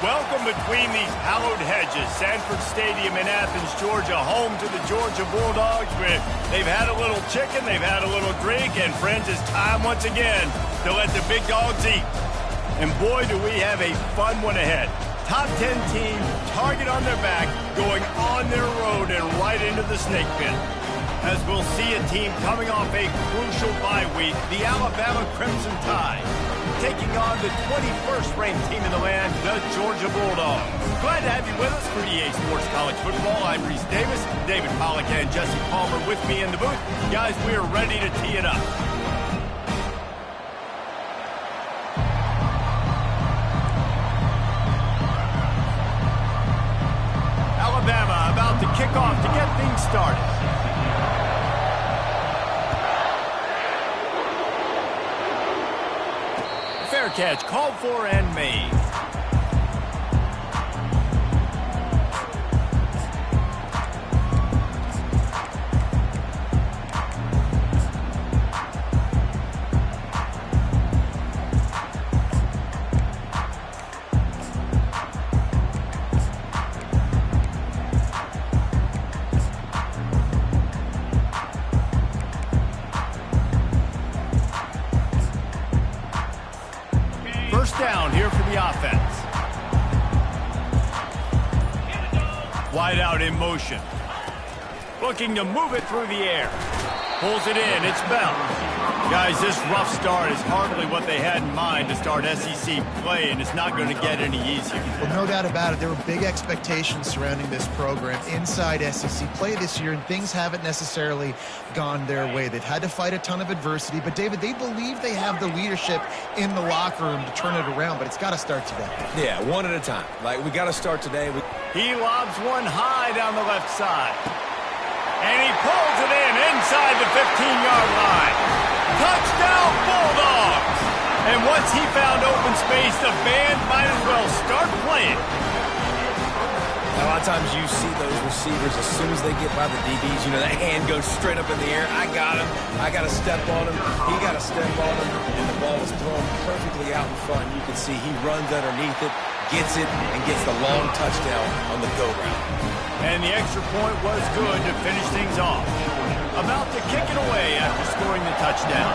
Welcome between these hallowed hedges. Sanford Stadium in Athens, Georgia, home to the Georgia Bulldogs. They've had a little chicken, they've had a little drink, and friends, it's time once again to let the big dogs eat. And boy, do we have a fun one ahead. Top 10 team, target on their back, going on their road and right into the snake pit. As we'll see a team coming off a crucial bye week, the Alabama Crimson Tide, taking on the 21st ranked team in the land, the Georgia Bulldogs. Glad to have you with us for EA Sports College Football. I'm Reese Davis, David Pollack and Jesse Palmer with me in the booth. Guys, we are ready to tee it up. Alabama about to kick off to get things started. Fair catch called for and made. Down here for the offense. Wide out in motion. Looking to move it through the air. Pulls it in. It's Bell. Guys, this rough start is hardly what they had in mind to start SEC play, and it's not going to get any easier. Well, no doubt about it. There were big expectations surrounding this program inside SEC play this year, and things haven't necessarily gone their way. They've had to fight a ton of adversity, but, David, they believe they have the leadership in the locker room to turn it around, but it's got to start today. Yeah, one at a time. Like, we got to start today. He lobs one high down the left side. And he pulls it in inside the 15-yard line. Touchdown, Bulldogs! And once he found open space, the band might as well start playing. A lot of times you see those receivers, as soon as they get by the DBs, you know, that hand goes straight up in the air. I got him. I got to step on him. He got to step on him. And the ball is thrown perfectly out in front. You can see he runs underneath it, gets it, and gets the long touchdown on the go route. And the extra point was good to finish things off. About to kick it away after scoring the touchdown.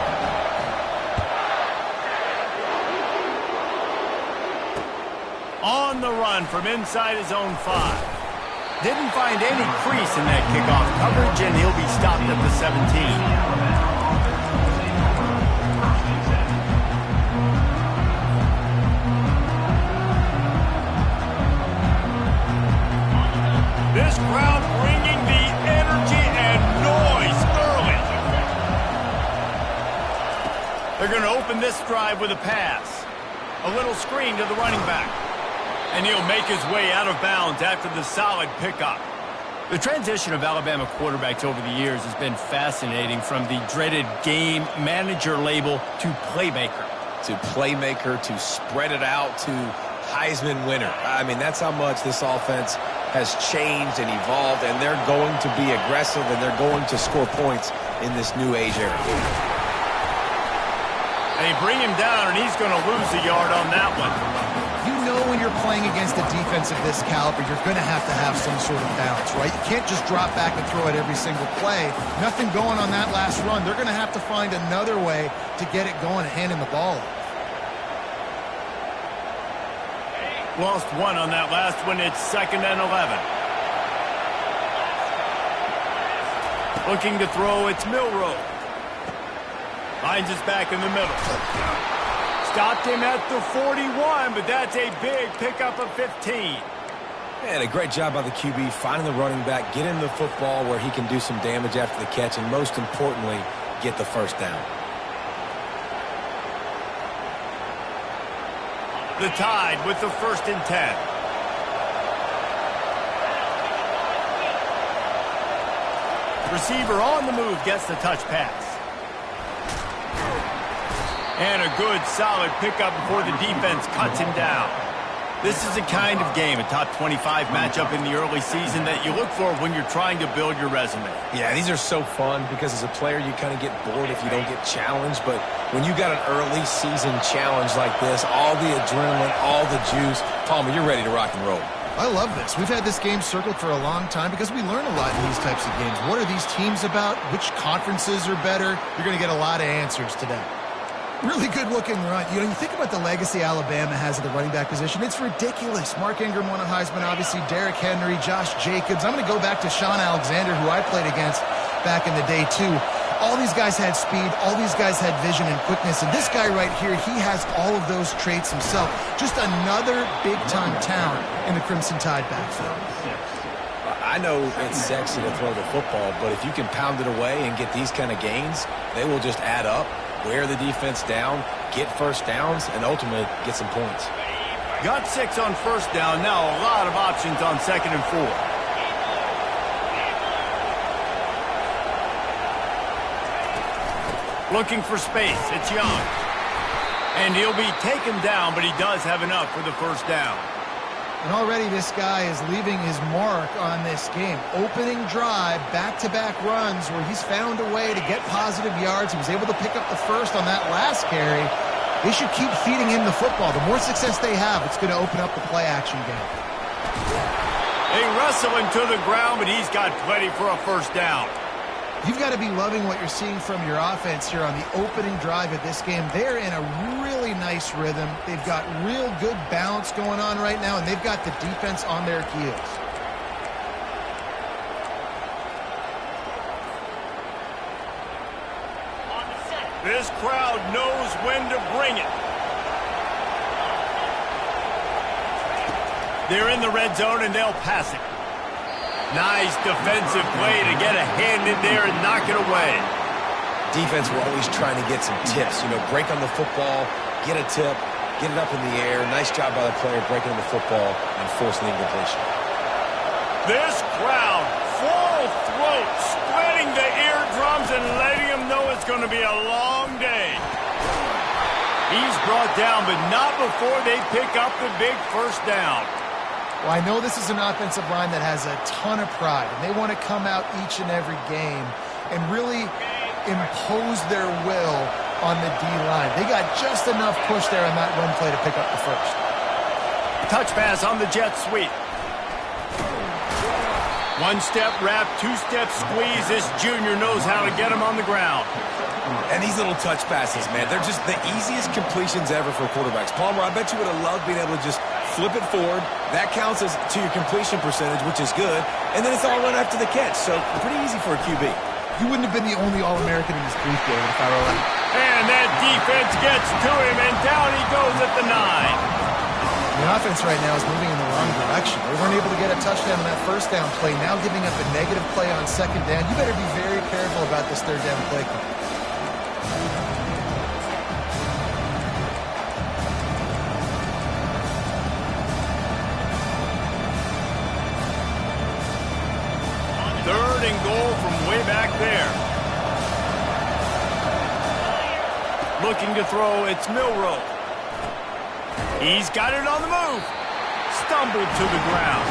On the run from inside his own 5. Didn't find any crease in that kickoff coverage, and he'll be stopped at the 17. This crowd bringing the energy and noise early. They're going to open this drive with a pass. A little screen to the running back. And he'll make his way out of bounds after the solid pickup. The transition of Alabama quarterbacks over the years has been fascinating, from the dreaded game manager label to playmaker. To playmaker, to spread it out, to Heisman winner. I mean, that's how much this offense has changed and evolved, and they're going to be aggressive, and they're going to score points in this new age era. And they bring him down, and he's going to lose a yard on that one. You know when you're playing against a defense of this caliber, you're going to have some sort of balance, right? You can't just drop back and throw it every single play. Nothing going on that last run. They're going to have to find another way to get it going and handing the ball off. Lost one on that last one. It's 2nd and 11. Looking to throw, it's Milroe. Finds us back in the middle. Stopped him at the 41, but that's a big pickup of 15. And a great job by the QB finding the running back, getting the football where he can do some damage after the catch, and most importantly, get the first down. The Tide with the 1st and 10. Receiver on the move gets the touch pass. And a good, solid pickup before the defense cuts him down. This is the kind of game, a top 25 matchup in the early season that you look for when you're trying to build your resume. Yeah, these are so fun because as a player, you kind of get bored if you don't get challenged. But when you got an early season challenge like this, all the adrenaline, all the juice, Palmer, you're ready to rock and roll. I love this. We've had this game circled for a long time because we learn a lot in these types of games. What are these teams about? Which conferences are better? You're going to get a lot of answers today. Really good-looking run. You know, you think about the legacy Alabama has at the running back position. It's ridiculous. Mark Ingram won a Heisman, obviously. Derrick Henry, Josh Jacobs. I'm going to go back to Sean Alexander, who I played against back in the day, too. All these guys had speed. All these guys had vision and quickness. And this guy right here, he has all of those traits himself. Just another big-time talent in the Crimson Tide backfield. I know it's sexy to throw the football, but if you can pound it away and get these kind of gains, they will just add up. Wear the defense down, get first downs, and ultimately get some points. Got 6 on first down. Now a lot of options on 2nd and 4. Looking for space. It's Young. And he'll be taken down, but he does have enough for the first down. And already this guy is leaving his mark on this game. Opening drive, back-to-back runs where he's found a way to get positive yards. He was able to pick up the first on that last carry. They should keep feeding him the football. The more success they have, it's going to open up the play-action game. They wrestle him to the ground, but he's got plenty for a first down. You've got to be loving what you're seeing from your offense here on the opening drive of this game. They're in a really nice rhythm. They've got real good balance going on right now, and they've got the defense on their heels. This crowd knows when to bring it. They're in the red zone, and they'll pass it. Nice defensive play to get a hand in there and knock it away. Defense, we're always trying to get some tips. You know, break on the football, get a tip, get it up in the air. Nice job by the player breaking on the football and forcing the incompletion. This crowd, full throat, spreading the eardrums and letting them know it's going to be a long day. He's brought down, but not before they pick up the big first down. Well, I know this is an offensive line that has a ton of pride, and they want to come out each and every game and really impose their will on the D-line. They got just enough push there on that run play to pick up the first. Touch pass on the jet sweep. One-step wrap, two-step squeeze. This junior knows how to get him on the ground. And these little touch passes, man, they're just the easiest completions ever for quarterbacks. Palmer, I bet you would have loved being able to just flip it forward. That counts as to your completion percentage, which is good. And then it's all run after the catch, so pretty easy for a QB. You wouldn't have been the only All-American in this brief game if I were right. And that defense gets to him, and down he goes at the 9. The offense right now is moving in the wrong direction. They weren't able to get a touchdown on that first down play, now giving up a negative play on second down. You better be very careful about this third down play call. Third and goal from way back there. Looking to throw, it's Milroe. He's got it on the move. Stumbled to the ground.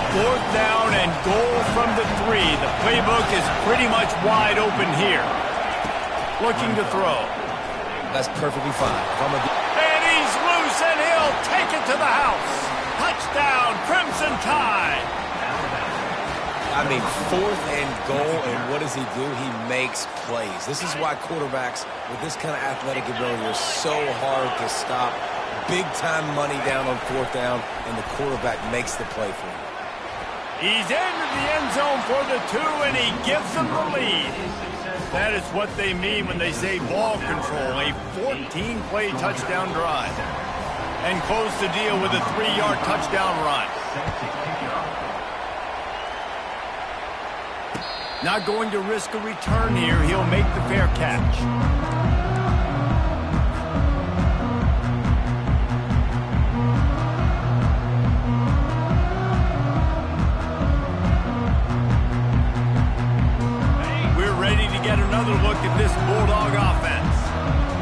Fourth down and goal from the 3. The playbook is pretty much wide open here. Looking to throw. That's perfectly fine. And he's loose, and he'll take it to the house. Touchdown, Crimson Tide. I mean, fourth and goal, and what does he do? He makes plays. This is why quarterbacks with this kind of athletic ability are so hard to stop. Big-time money down on fourth down, and the quarterback makes the play for him. He's into the end zone for the 2, and he gives them the lead. That is what they mean when they say ball control, a 14-play touchdown drive. And close the deal with a 3-yard touchdown run. Not going to risk a return here. He'll make the fair catch. We're ready to get another look at this Bulldog offense.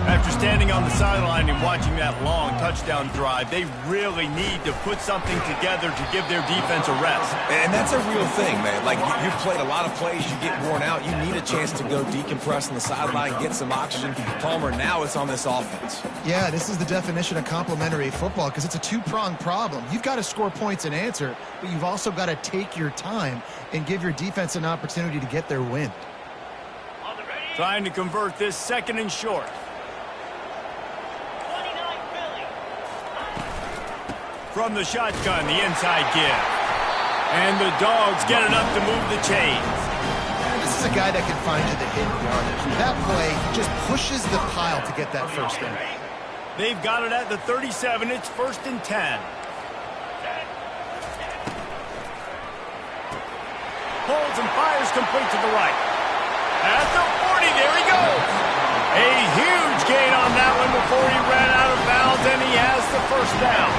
After standing on the sideline and watching that long touchdown drive, they really need to put something together to give their defense a rest. And that's a real thing, man. Like, you've played a lot of plays, you get worn out, you need a chance to go decompress on the sideline, get some oxygen. Palmer, now it's on this offense. Yeah, this is the definition of complementary football because it's a two-pronged problem. You've got to score points and answer, but you've also got to take your time and give your defense an opportunity to get their wind. Trying to convert this second and short. From the shotgun, the inside give. And the Dogs get it up to move the chains. This is a guy that can find you the hidden yardage. That play just pushes the pile to get that first down. They've got it at the 37. It's 1st and 10. Pulls and fires complete to the right. At the 40, there he goes. A huge gain on that one before he ran out of bounds, and he has the first down.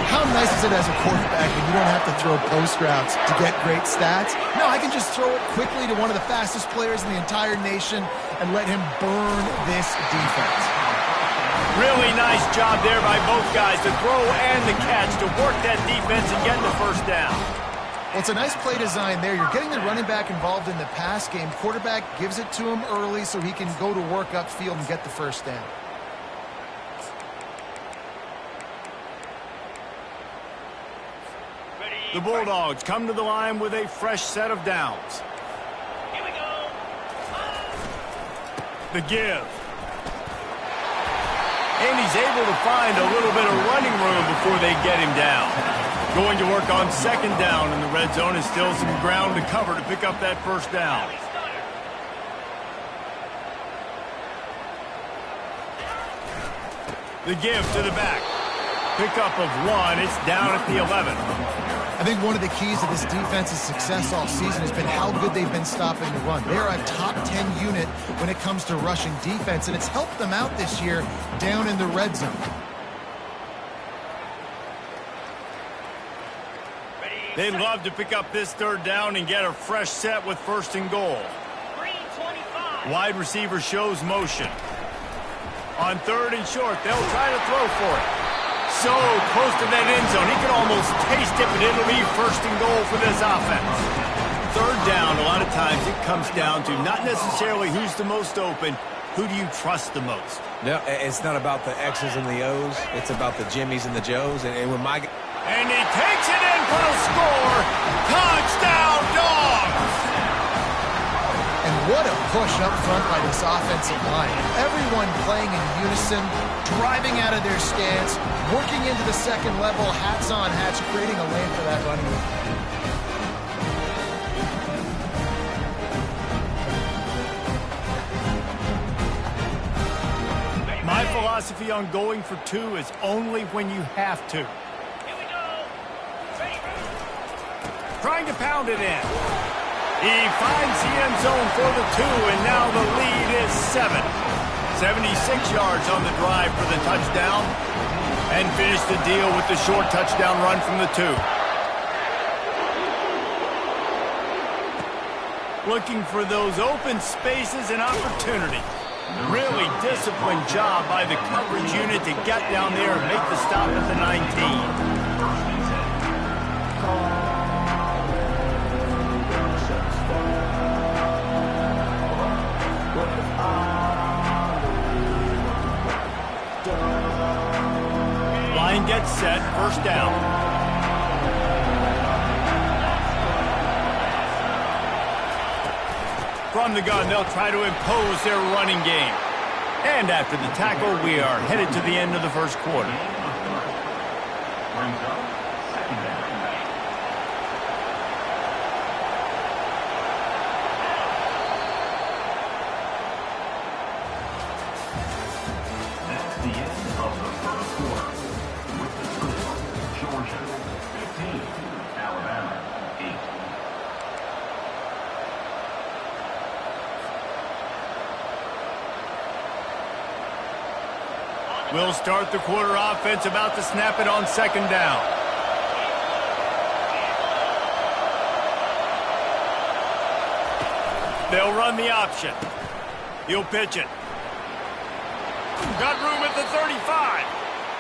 How nice is it as a quarterback when you don't have to throw post routes to get great stats? No, I can just throw it quickly to one of the fastest players in the entire nation and let him burn this defense. Really nice job there by both guys, the throw and the catch, to work that defense and get the first down. Well, it's a nice play design there. You're getting the running back involved in the pass game. Quarterback gives it to him early so he can go to work upfield and get the first down. The Bulldogs come to the line with a fresh set of downs. Here we go. The give. And he's able to find a little bit of running room before they get him down. Going to work on second down in the red zone, and still some ground to cover to pick up that first down. The give to the back. Pickup of 1. It's down at the 11. I think one of the keys to this defense's success all season has been how good they've been stopping the run. They're a top 10 unit when it comes to rushing defense, and it's helped them out this year down in the red zone. They'd love to pick up this third down and get a fresh set with 1st and goal. Wide receiver shows motion. On 3rd and short, they'll try to throw for it. So close to that end zone, he can almost taste it, but it'll be 1st and goal for this offense. Third down, a lot of times it comes down to not necessarily who's the most open, who do you trust the most? No, it's not about the X's and the O's. It's about the Jimmys and the Joes. And when my... And he takes it in for the score. Touchdown, Dogs! And what a push up front by this offensive line. Everyone playing in unison, driving out of their stance, working into the second level, hats on hats, creating a lane for that running back. My philosophy on going for 2 is only when you have to. Trying to pound it in. He finds the end zone for the 2, and now the lead is 7. 76 yards on the drive for the touchdown, and finish the deal with the short touchdown run from the 2. Looking for those open spaces and opportunity. Really disciplined job by the coverage unit to get down there and make the stop at the 19. Line gets set, 1st down. From the gun, they'll try to impose their running game. And after the tackle, we are headed to the end of the 1st quarter. We'll start the quarter offense, about to snap it on 2nd down. They'll run the option. He'll pitch it. Got room at the 35.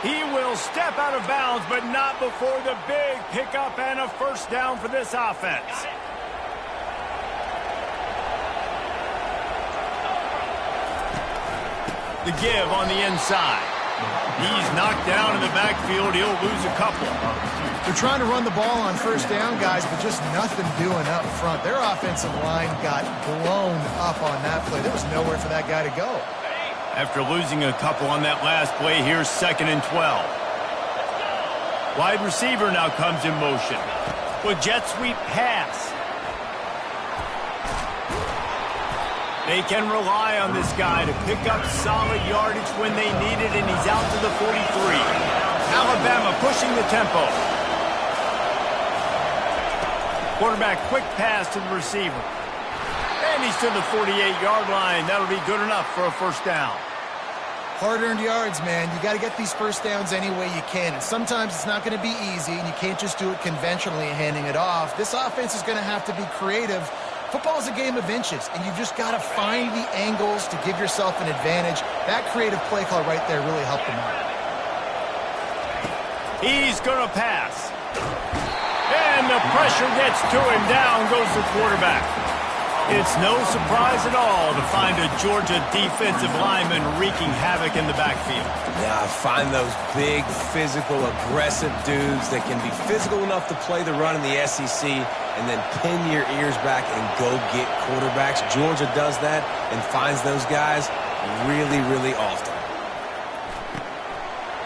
He will step out of bounds, but not before the big pickup and a first down for this offense. The give on the inside. He's knocked down in the backfield. He'll lose a couple. They're trying to run the ball on first down, guys, but just nothing doing up front. Their offensive line got blown up on that play. There was nowhere for that guy to go. After losing a couple on that last play, here's 2nd and 12. Wide receiver now comes in motion. With jet sweep pass. They can rely on this guy to pick up solid yardage when they need it, and he's out to the 43. Alabama pushing the tempo. Quarterback quick pass to the receiver. And he's to the 48-yard line. That'll be good enough for a first down. Hard-earned yards, man. You got to get these first downs any way you can. And sometimes it's not going to be easy, and you can't just do it conventionally handing it off. This offense is going to have to be creative. Football is a game of inches, and you've just got to find the angles to give yourself an advantage. That creative play call right there really helped them out. He's going to pass. And the pressure gets to him. Down goes the quarterback. It's no surprise at all to find a Georgia defensive lineman wreaking havoc in the backfield. Yeah, find those big, physical, aggressive dudes that can be physical enough to play the run in the SEC and then pin your ears back and go get quarterbacks. Georgia does that and finds those guys really, really often.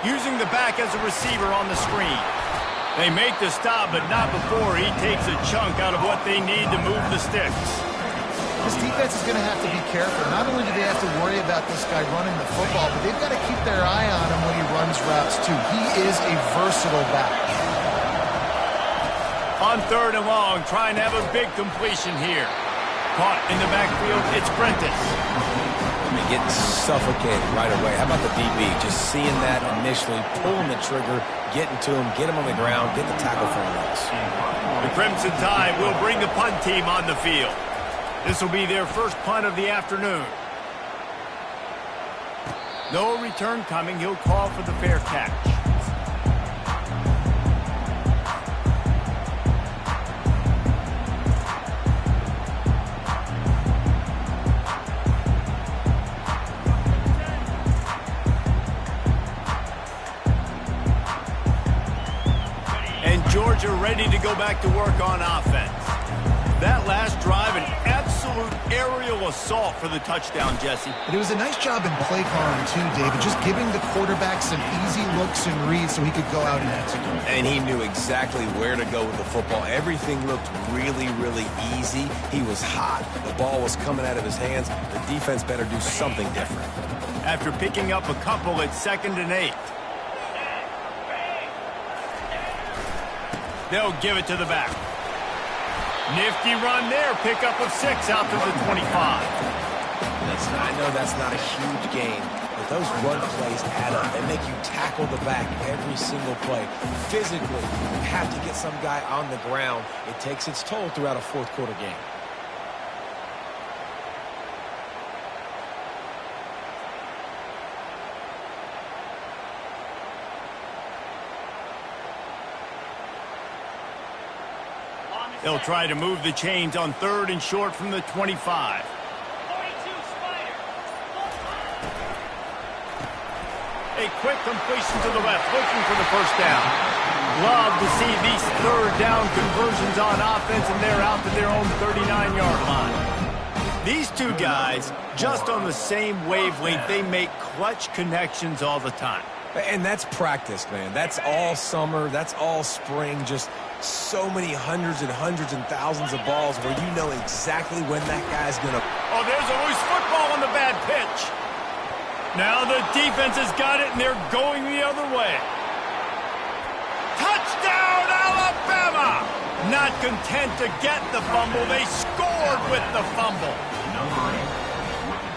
Using the back as a receiver on the screen. They make the stop, but not before he takes a chunk out of what they need to move the sticks. This defense is going to have to be careful. Not only do they have to worry about this guy running the football, but they've got to keep their eye on him when he runs routes, too. He is a versatile back. On 3rd and long, trying to have a big completion here. Caught in the backfield, it's Prentice. Getting suffocated right away. How about the DB? Just seeing that initially, pulling the trigger, getting to him, get him on the ground, get the tackle for a loss. The Crimson Tide will bring the punt team on the field. This will be their first punt of the afternoon. No return coming. He'll call for the fair catch. And Georgia ready to go back to work on offense. That last drive, an absolute aerial assault for the touchdown, Jesse. But it was a nice job in play calling, too, David, just giving the quarterback some easy looks and reads so he could go out and execute. And he knew exactly where to go with the football. Everything looked really, really easy. He was hot. The ball was coming out of his hands. The defense better do something different. After picking up a couple at 2nd and 8. They'll give it to the back. Nifty run there. Pickup of 6 out to the 25. I know that's not a huge gain, but those run plays add up. They make you tackle the back every single play. Physically, you have to get some guy on the ground. It takes its toll throughout a fourth-quarter game. They'll try to move the chains on 3rd and short from the 25. A quick completion to the left, looking for the first down. Love to see these 3rd down conversions on offense, and they're out to their own 39-yard line. These two guys, just on the same wavelength, they make clutch connections all the time. And that's practice, man. That's all summer. That's all spring. Just so many hundreds and thousands of balls where you know exactly when that guy's going to... Oh, there's a loose football on the bad pitch. Now the defense has got it, and they're going the other way. Touchdown, Alabama! Not content to get the fumble, they scored with the fumble.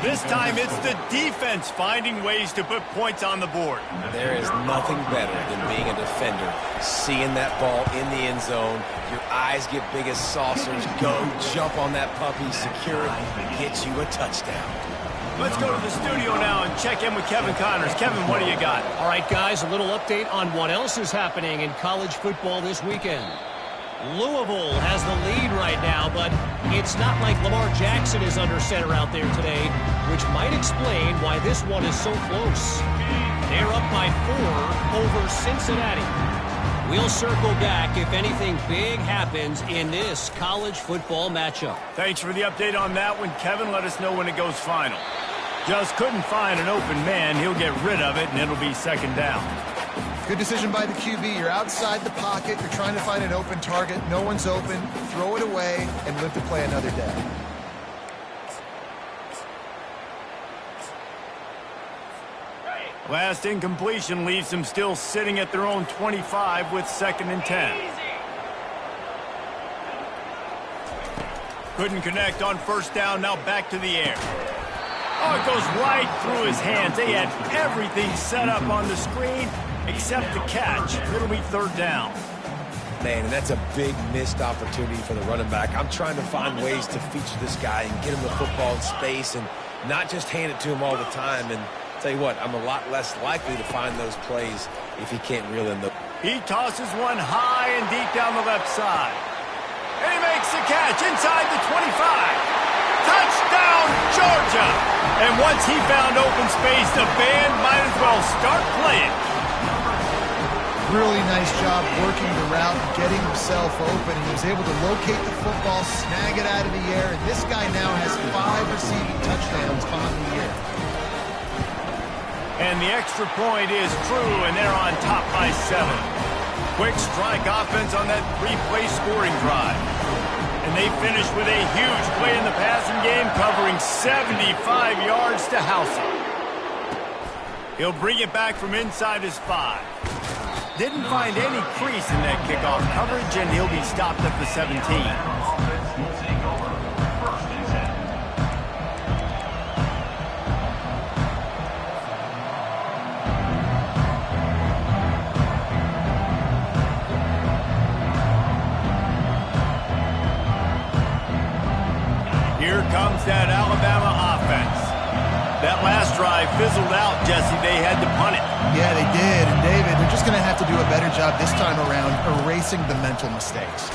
This time it's the defense finding ways to put points on the board. There is nothing better than being a defender, seeing that ball in the end zone, your eyes get big as saucers, go jump on that puppy, secure it, and get you a touchdown. Let's go to the studio now and check in with Kevin Connors. Kevin, what do you got? All right, guys, a little update on what else is happening in college football this weekend. Louisville has the lead right now, but it's not like Lamar Jackson is under center out there today, which might explain why this one is so close. They're up by 4 over Cincinnati. We'll circle back if anything big happens in this college football matchup. Thanks for the update on that one, Kevin. Let us know when it goes final. Just couldn't find an open man. He'll get rid of it, and it'll be second down. Good decision by the QB. You're outside the pocket. You're trying to find an open target. No one's open. Throw it away and live to play another day. Last incompletion leaves them still sitting at their own 25 with 2nd and 10. Couldn't connect on first down. Now back to the air. Oh, it goes right through his hands. They had everything set up on the screen except the catch. It'll be 3rd down. Man, and that's a big missed opportunity for the running back. I'm trying to find ways to feature this guy and get him the football in space and not just hand it to him all the time. And tell you what, I'm a lot less likely to find those plays if he can't reel in the... He tosses one high and deep down the left side. And he makes the catch inside the 25. Touchdown, Georgia! And once he found open space, the band might as well start playing. Really nice job working the route, getting himself open. He was able to locate the football, snag it out of the air, and this guy now has 5 receiving touchdowns on the year. And the extra point is true, and they're on top by 7. Quick strike offense on that 3-play scoring drive. And they finish with a huge play in the passing game, covering 75 yards to house it. He'll bring it back from inside his 5. Didn't find any crease in that kickoff coverage, and he'll be stopped at the 17. Here comes that Alabama offense. That last drive fizzled out, Jesse. They had to punt it. Yeah, they did. And David, they're just going to have to do a better job this time around erasing the mental mistakes.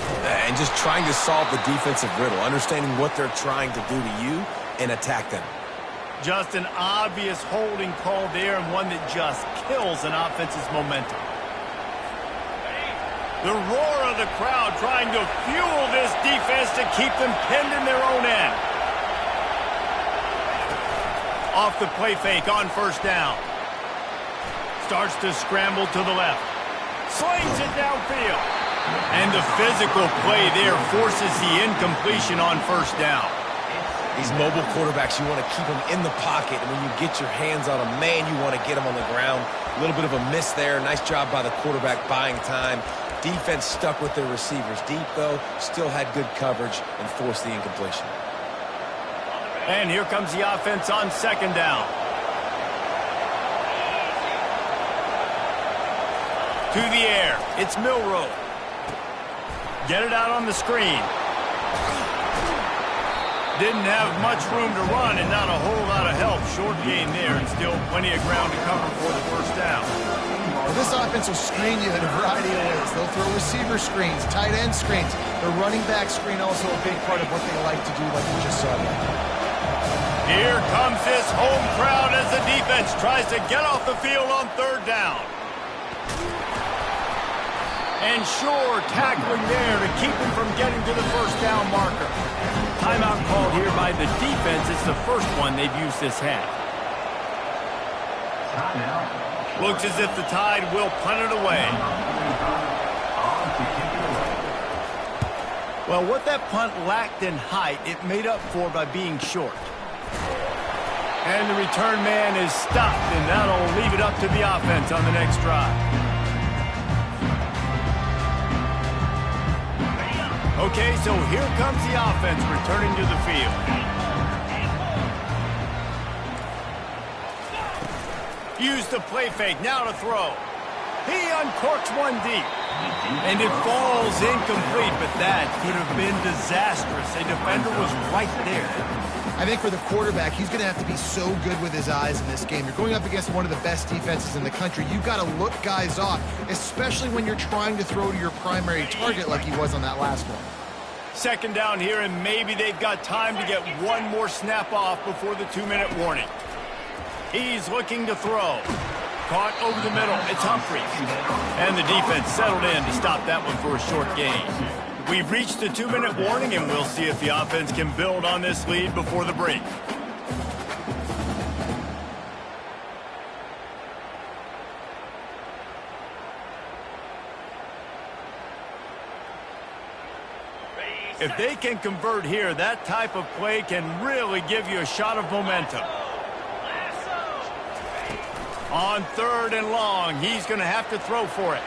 And just trying to solve the defensive riddle, understanding what they're trying to do to you and attack them. Just an obvious holding call there, and one that just kills an offense's momentum. The roar of the crowd trying to fuel this defense to keep them pinned in their own end. Off the play fake on first down. Starts to scramble to the left. Slings it downfield. And the physical play there forces the incompletion on first down. These mobile quarterbacks, you want to keep them in the pocket, and when you get your hands on them, man, you want to get them on the ground. A little bit of a miss there. Nice job by the quarterback buying time. Defense stuck with their receivers deep, though. Still had good coverage and forced the incompletion. And here comes the offense on second down. To the air. It's Milroe. Get it out on the screen. Didn't have much room to run and not a whole lot of help. Short gain there and still plenty of ground to cover for the first down. Well, this offense will screen you in a variety of ways. They'll throw receiver screens, tight end screens. The running back screen also a big part of what they like to do, like we just saw there. Here comes this home crowd as the defense tries to get off the field on third down. And sure, tackling there to keep him from getting to the first down marker. Timeout called here by the defense. It's the first one they've used this half. Looks as if the Tide will punt it away. Well, what that punt lacked in height, it made up for by being short. And the return man is stopped, and that'll leave it up to the offense on the next drive. Okay, so here comes the offense returning to the field. Use the play fake, now to throw. He uncorks one deep. And it falls incomplete, but that could have been disastrous. A defender was right there. I think for the quarterback, he's going to have to be so good with his eyes in this game. You're going up against one of the best defenses in the country. You've got to look guys off, especially when you're trying to throw to your primary target like he was on that last one. Second down here, and maybe they've got time to get one more snap off before the 2-minute warning. He's looking to throw. Caught over the middle. It's Humphries. And the defense settled in to stop that one for a short gain. We've reached the 2-minute warning, and we'll see if the offense can build on this lead before the break. If they can convert here, that type of play can really give you a shot of momentum. On 3rd and long, he's going to have to throw for it.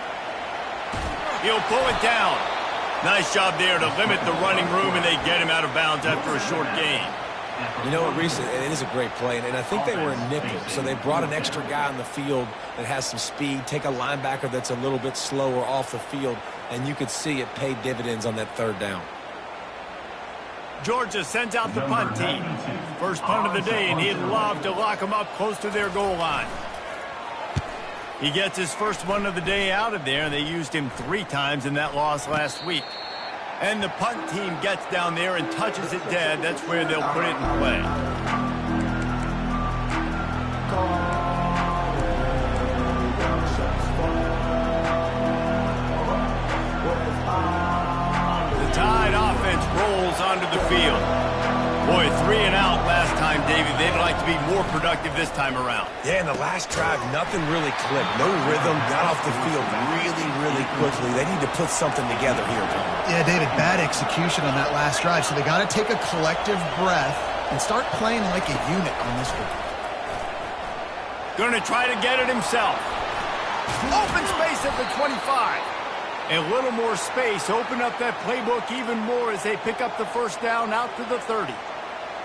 He'll pull it down. Nice job there to limit the running room, and they get him out of bounds after a short gain. You know what, Reese, it is a great play, and I think they were in nickel, so they brought an extra guy on the field that has some speed, take a linebacker that's a little bit slower off the field, and you could see it paid dividends on that 3rd down. Georgia sends out the punt team. First punt of the day, and he'd love to lock them up close to their goal line. He gets his first one of the day out of there, and they used him 3 times in that loss last week. And the punt team gets down there and touches it dead. That's where they'll put it in play. The Tide offense rolls onto the field. Boy, 3 and out last time, David. They'd like to be more productive this time around. Yeah, in the last drive, nothing really clicked. No rhythm, got off the field really quickly. They need to put something together here, Tom. Yeah, David, bad execution on that last drive, so they got to take a collective breath and start playing like a unit on this one. Going to try to get it himself. Open space at the 25. A little more space. Open up that playbook even more as they pick up the first down out to the 30.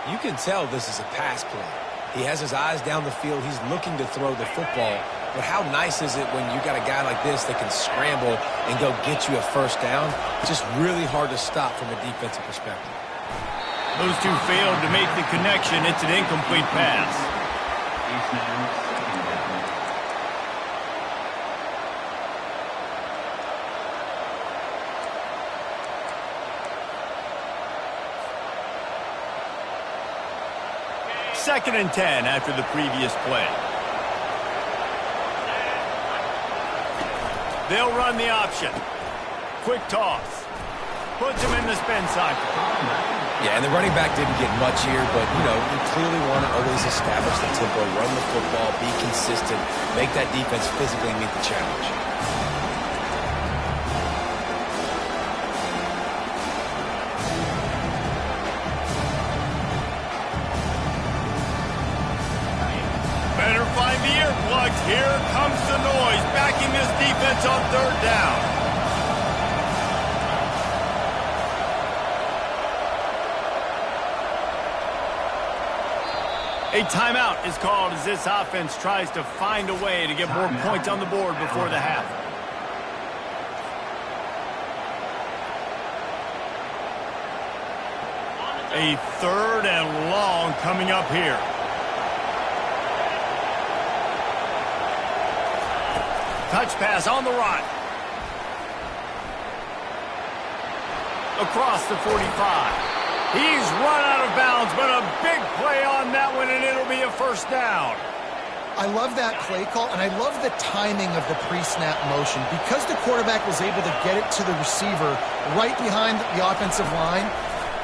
You can tell this is a pass play. He has his eyes down the field. He's looking to throw the football. But how nice is it when you got a guy like this that can scramble and go get you a first down? It's just really hard to stop from a defensive perspective. Those two failed to make the connection. It's an incomplete pass. Second and 10 after the previous play. They'll run the option. Quick toss. Puts him in the spin cycle. Yeah, and the running back didn't get much here, but, you know, you clearly want to always establish the tempo, run the football, be consistent, make that defense physically meet the challenge. Here comes the noise, backing this defense on 3rd down. A timeout is called as this offense tries to find a way to get more points on the board before the half. A 3rd and long coming up here. Touch pass on the run. Across the 45. He's run out of bounds, but a big play on that one, and it'll be a first down. I love that play call, and I love the timing of the pre-snap motion. Because the quarterback was able to get it to the receiver right behind the offensive line,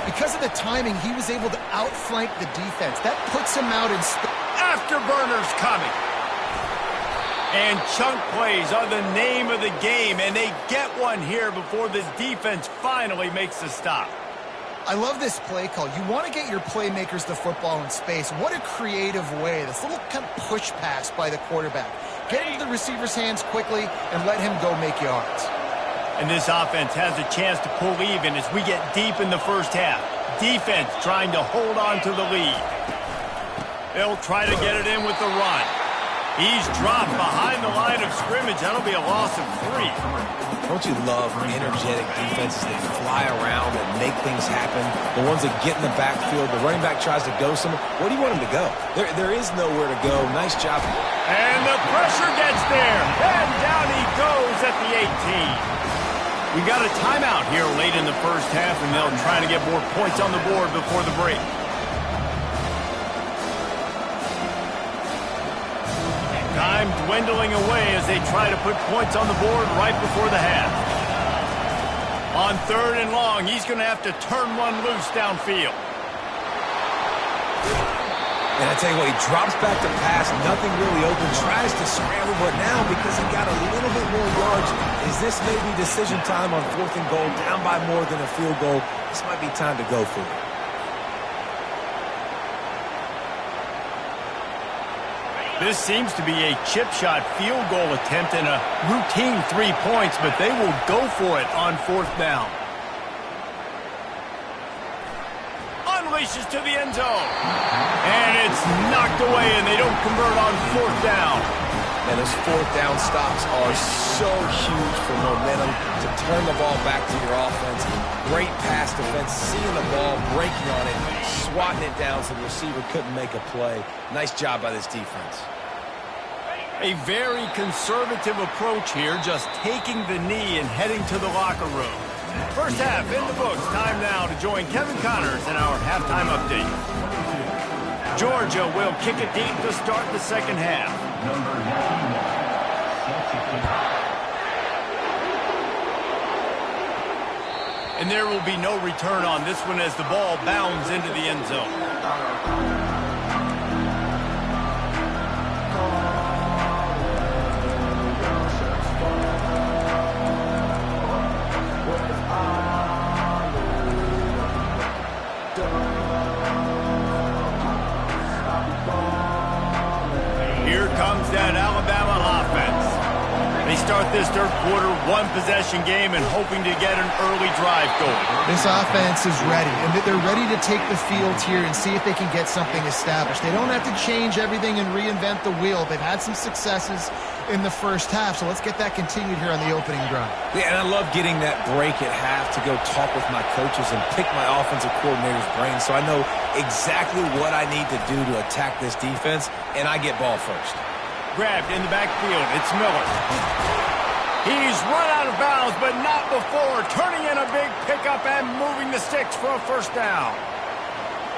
because of the timing, he was able to outflank the defense. That puts him out in space. Afterburners coming. And chunk plays are the name of the game, and they get one here before this defense finally makes a stop. I love this play call. You want to get your playmakers the football in space. What a creative way. This little kind of push pass by the quarterback. Get into the receiver's hands quickly and let him go make yards. And this offense has a chance to pull even as we get deep in the first half. Defense trying to hold on to the lead. They'll try to get it in with the run. He's dropped behind the line of scrimmage. That'll be a loss of 3. Don't you love energetic defenses that fly around and make things happen? The ones that get in the backfield, the running back tries to go somewhere. Where do you want him to go? There is nowhere to go. Nice job. And the pressure gets there. And down he goes at the 18. We got a timeout here late in the first half, and they'll try to get more points on the board before the break. Time dwindling away as they try to put points on the board right before the half. On 3rd and long, he's going to have to turn one loose downfield. And I tell you what, he drops back to pass, nothing really open, tries to scramble, but now because he got a little bit more yards, is this maybe decision time on 4th and goal, down by more than a field goal? This might be time to go for it. This seems to be a chip shot field goal attempt and a routine 3 points, but they will go for it on 4th down. Unleashes to the end zone. And it's knocked away, and they don't convert on 4th down. And those 4th down stops are so huge for momentum to turn the ball back to your offense. Great pass defense, seeing the ball, breaking on it, swatting it down so the receiver couldn't make a play. Nice job by this defense. A very conservative approach here, just taking the knee and heading to the locker room. First half in the books. Time now to join Kevin Connors in our halftime update. Georgia will kick it deep to start the second half. And there will be no return on this one as the ball bounds into the end zone. Here comes that Alabama offense. They start this third quarter one-possession game and hoping to get an early drive going. This offense is ready, and they're ready to take the field here and see if they can get something established. They don't have to change everything and reinvent the wheel. They've had some successes in the first half, so let's get that continued here on the opening drive. Yeah, and I love getting that break at half to go talk with my coaches and pick my offensive coordinator's brain so I know exactly what I need to do to attack this defense, and I get ball first. Grabbed in the backfield. It's Miller. He's run out of bounds, but not before turning in a big pickup and moving the sticks for a first down.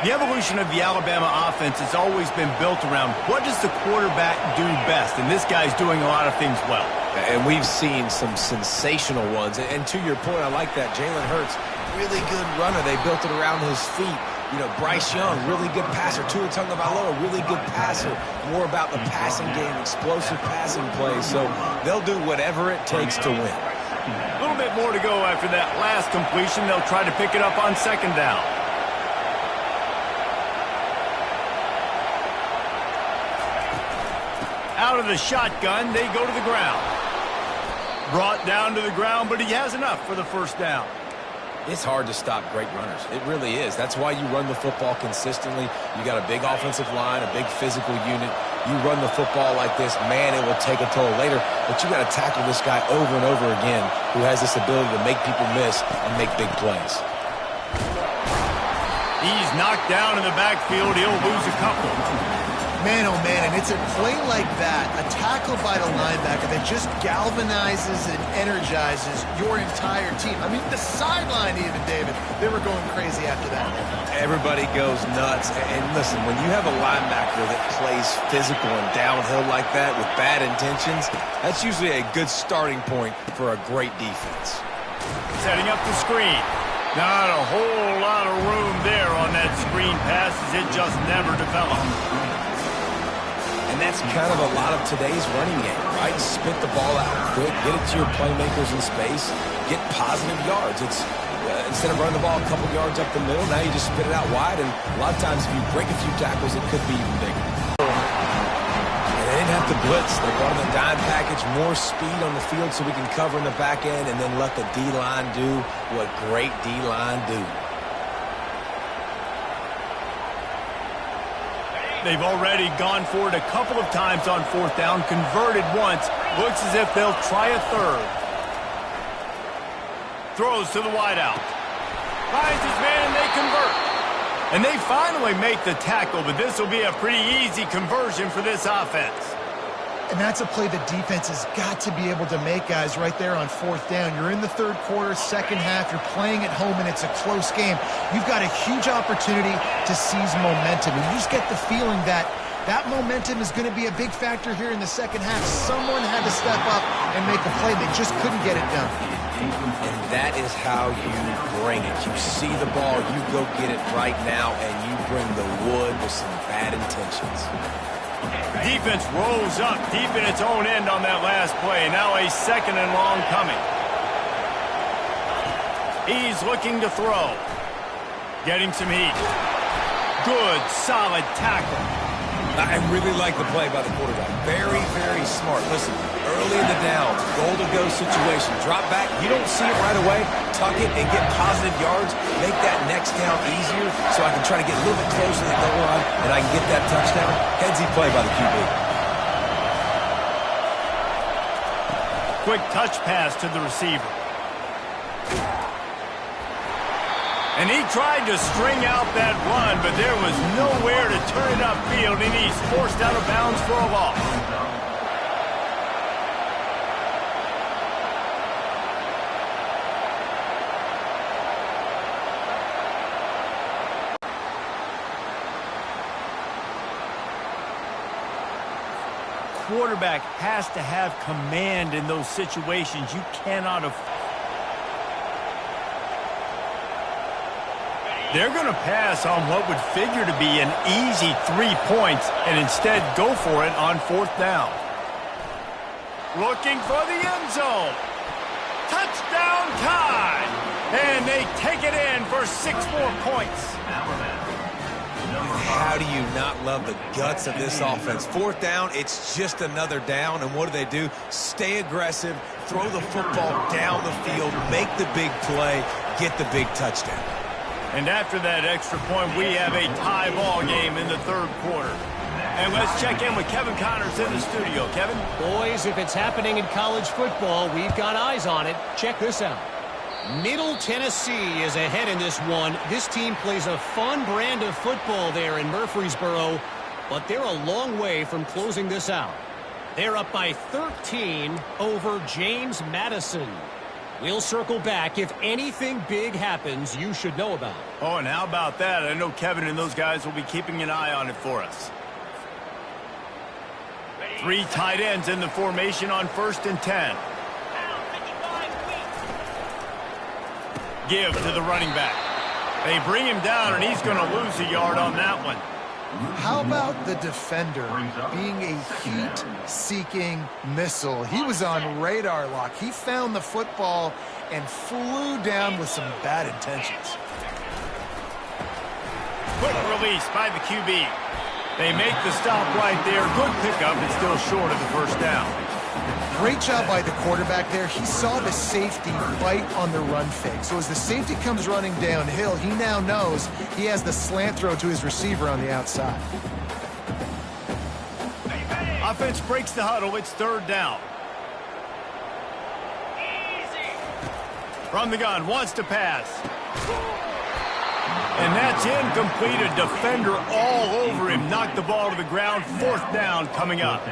The evolution of the Alabama offense has always been built around what does the quarterback do best, and this guy's doing a lot of things well. And we've seen some sensational ones. And to your point, I like that. Jalen Hurts, really good runner. They built it around his feet. You know, Bryce Young, really good passer. Tua Tagovailoa, really good passer. More about the passing game, explosive passing plays. So they'll do whatever it takes to win. A little bit more to go after that last completion. They'll try to pick it up on second down. Out of the shotgun, they go to the ground. Brought down to the ground, but he has enough for the first down. It's hard to stop great runners. It really is. That's why you run the football consistently. You got a big offensive line, a big physical unit. You run the football like this, man, it will take a toll later. But you got to tackle this guy over and over again who has this ability to make people miss and make big plays. He's knocked down in the backfield. He'll lose a couple. Man, oh man, and it's a play like that, a tackle by the linebacker that just galvanizes and energizes your entire team. I mean, the sideline even, David, they were going crazy after that. Everybody goes nuts. And listen, when you have a linebacker that plays physical and downhill like that with bad intentions, that's usually a good starting point for a great defense. Setting up the screen. Not a whole lot of room there on that screen pass as it just never developed. And that's kind of a lot of today's running game, right? Spit the ball out quick, get it to your playmakers in space, get positive yards. It's instead of running the ball a couple yards up the middle, now you just spit it out wide, and a lot of times if you break a few tackles, it could be even bigger. And they didn't have to blitz. They brought in the dime package, more speed on the field so we can cover in the back end and then let the D-line do what great D-line do. They've already gone for it a couple of times on fourth down, converted once. Looks as if they'll try a third. Throws to the wideout. Finds his man and they convert. And they finally make the tackle, but this will be a pretty easy conversion for this offense. And that's a play the defense has got to be able to make, guys, right there on fourth down. You're in the third quarter, second half. You're playing at home, and it's a close game. You've got a huge opportunity to seize momentum. And you just get the feeling that that momentum is going to be a big factor here in the second half. Someone had to step up and make a play. They just couldn't get it done. And that is how you bring it. You see the ball, you go get it right now, and you bring the wood with some bad intentions. Defense rolls up deep in its own end on that last play. Now a second and long coming. He's looking to throw. Getting some heat. Good, solid tackle. I really like the play by the quarterback. Very, very smart. Listen, early in the downs, goal-to-go situation. Drop back. You don't see it right away. Tuck it and get positive yards. Make that next down easier so I can try to get a little bit closer to the goal line and I can get that touchdown. Headsy play by the QB. Quick touch pass to the receiver. And he tried to string out that run, but there was nowhere to turn it upfield, and he's forced out of bounds for a loss. Quarterback has to have command in those situations. You cannot afford. They're going to pass on what would figure to be an easy 3 points and instead go for it on fourth down. Looking for the end zone. Touchdown time. And they take it in for 6 more points. How do you not love the guts of this offense? Fourth down, it's just another down. And what do? Stay aggressive, throw the football down the field, make the big play, get the big touchdown. And after that extra point, we have a tie ball game in the third quarter. And let's check in with Kevin Connors in the studio. Kevin? Boys, if it's happening in college football, we've got eyes on it. Check this out. Middle Tennessee is ahead in this one. This team plays a fun brand of football there in Murfreesboro, but they're a long way from closing this out. They're up by 13 over James Madison. We'll circle back. If anything big happens, you should know about it. Oh, and how about that? I know Kevin and those guys will be keeping an eye on it for us. 3 tight ends in the formation on 1st and 10. Give to the running back. They bring him down, and he's going to lose a yard on that one. How about the defender being a heat-seeking missile? He was on radar lock. He found the football and flew down with some bad intentions. Quick release by the QB. They make the stop right there. Good pickup, and still short of the first down. Great job by the quarterback there. He saw the safety bite on the run fake. So as the safety comes running downhill, he now knows he has the slant throw to his receiver on the outside. Offense breaks the huddle. It's 3rd down. From the gun, wants to pass. And that's incomplete. A defender all over him. Knocked the ball to the ground. 4th down coming up.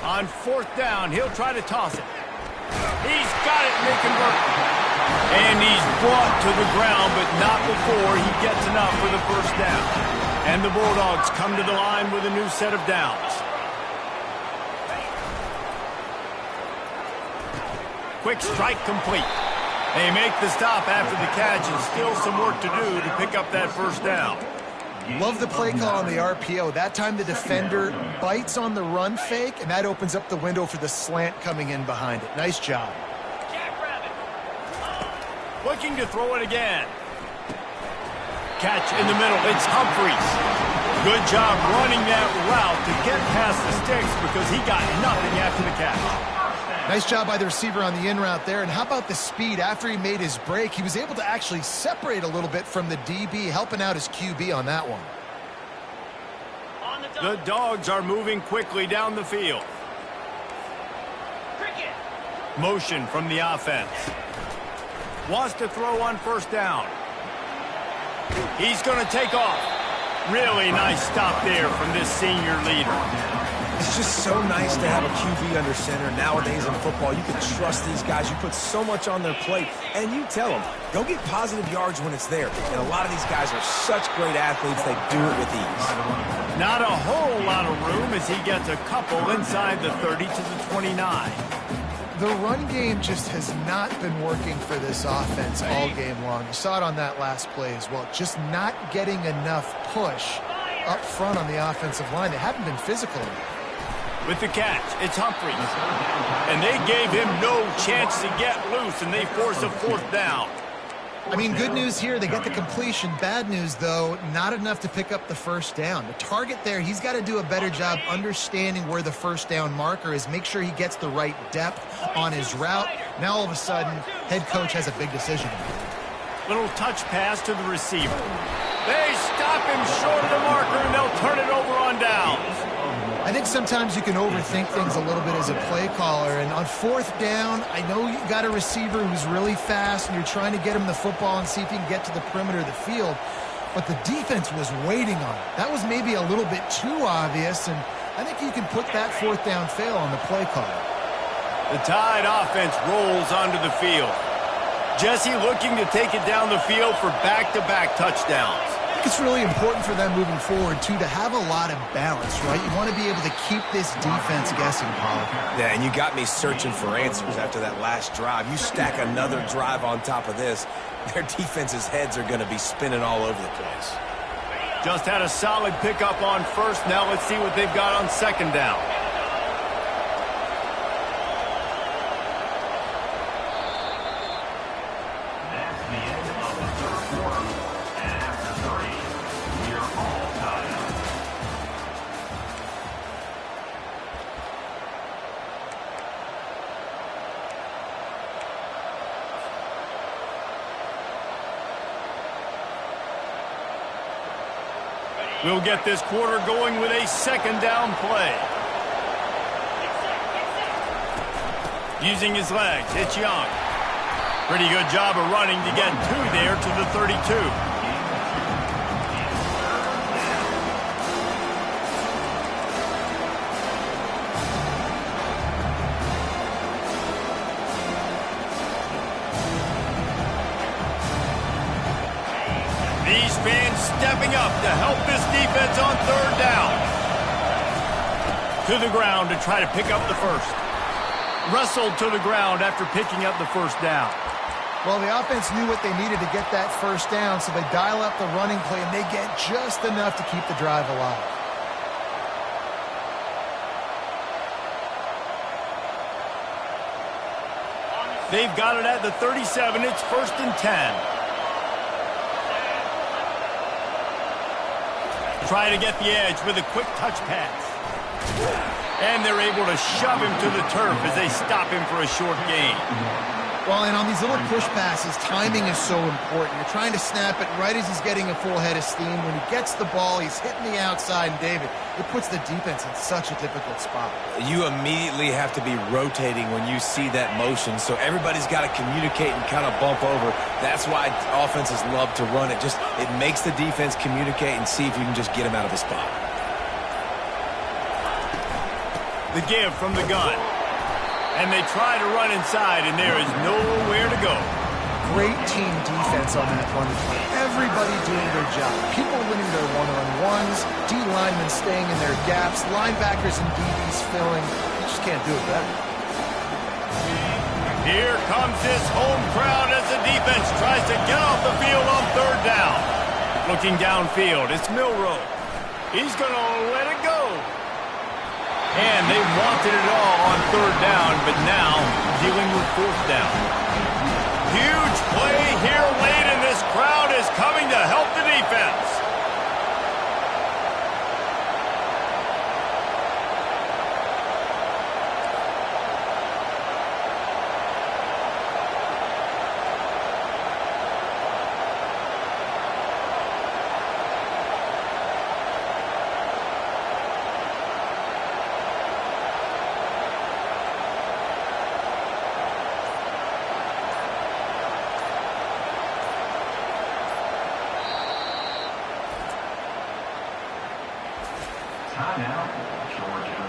On 4th down, he'll try to toss it. He's got it, and they convert. And he's brought to the ground, but not before he gets enough for the first down. And the Bulldogs come to the line with a new set of downs. Quick strike complete. They make the stop after the catch, and still some work to do to pick up that first down. Love the play call on the RPO. That time the defender bites on the run fake, and that opens up the window for the slant coming in behind it. Nice job. Looking to throw it again. Catch in the middle. It's Humphries. Good job running that route to get past the sticks because he got nothing after the catch. Nice job by the receiver on the in route there. And how about the speed? After he made his break, he was able to actually separate a little bit from the DB, helping out his QB on that one. The Dogs are moving quickly down the field. Motion from the offense. Wants to throw on first down. He's going to take off. Really nice stop there from this senior leader. It's just so nice to have a QB under center. Nowadays in football, you can trust these guys. You put so much on their plate, and you tell them, go get positive yards when it's there. And a lot of these guys are such great athletes, they do it with ease. Not a whole lot of room as he gets a couple inside the 30 to the 29. The run game just has not been working for this offense all game long. You saw it on that last play as well. Just not getting enough push up front on the offensive line. They haven't been physical enough. With the catch, it's Humphries. And they gave him no chance to get loose, and they force a fourth down. I mean, good news here, they get the completion. Bad news, though, not enough to pick up the first down. The target there, he's got to do a better job understanding where the first down marker is, make sure he gets the right depth on his route. Now, all of a sudden, head coach has a big decision. Little touch pass to the receiver. They stop him short of the marker, and they'll turn it over on downs. I think sometimes you can overthink things a little bit as a play caller, and on fourth down, I know you got a receiver who's really fast, and you're trying to get him the football and see if he can get to the perimeter of the field, but the defense was waiting on it. That was maybe a little bit too obvious, and I think you can put that fourth down fail on the play caller. The Tide offense rolls onto the field. Jesse looking to take it down the field for back-to-back touchdowns. It's really important for them moving forward, too, to have a lot of balance, right? You want to be able to keep this defense guessing, Paul. Yeah, and you got me searching for answers after that last drive. You stack another drive on top of this, their defense's heads are going to be spinning all over the place. Just had a solid pickup on first. Now let's see what they've got on second down. We'll get this quarter going with a second down play. Using his legs, it's Young. Pretty good job of running to get two there to the 32. These fans stepping up to help this defense on third down. To the ground to try to pick up the first. Wrestled to the ground after picking up the first down. Well, the offense knew what they needed to get that first down, so they dial up the running play, and they get just enough to keep the drive alive. They've got it at the 37. It's 1st and 10. Try to get the edge with a quick touch pass. And they're able to shove him to the turf as they stop him for a short gain. Well, and on these little push passes, timing is so important. You're trying to snap it right as he's getting a full head of steam. When he gets the ball, he's hitting the outside, and David, it puts the defense in such a difficult spot. You immediately have to be rotating when you see that motion, so everybody's got to communicate and kind of bump over. That's why offenses love to run it. It makes the defense communicate and see if you can just get him out of the spot. The give from the gun. And they try to run inside, and there is nowhere to go. Great team defense on that run play. Everybody doing their job. People winning their one-on-ones, D linemen staying in their gaps, linebackers and DBs filling. You just can't do it better. Here comes this home crowd as the defense tries to get off the field on third down. Looking downfield, it's Milroe. He's going to let it go. And they wanted it all on third down, but now dealing with fourth down. Huge play here late, and this crowd is coming to help the defense. timeout, Georgia.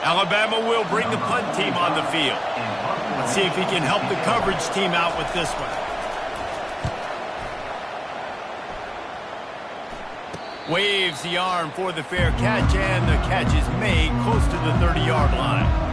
Alabama will bring the punt team on the field. Let's see if he can help the coverage team out with this one. Waves the arm for the fair catch, and the catch is made close to the 30-yard line.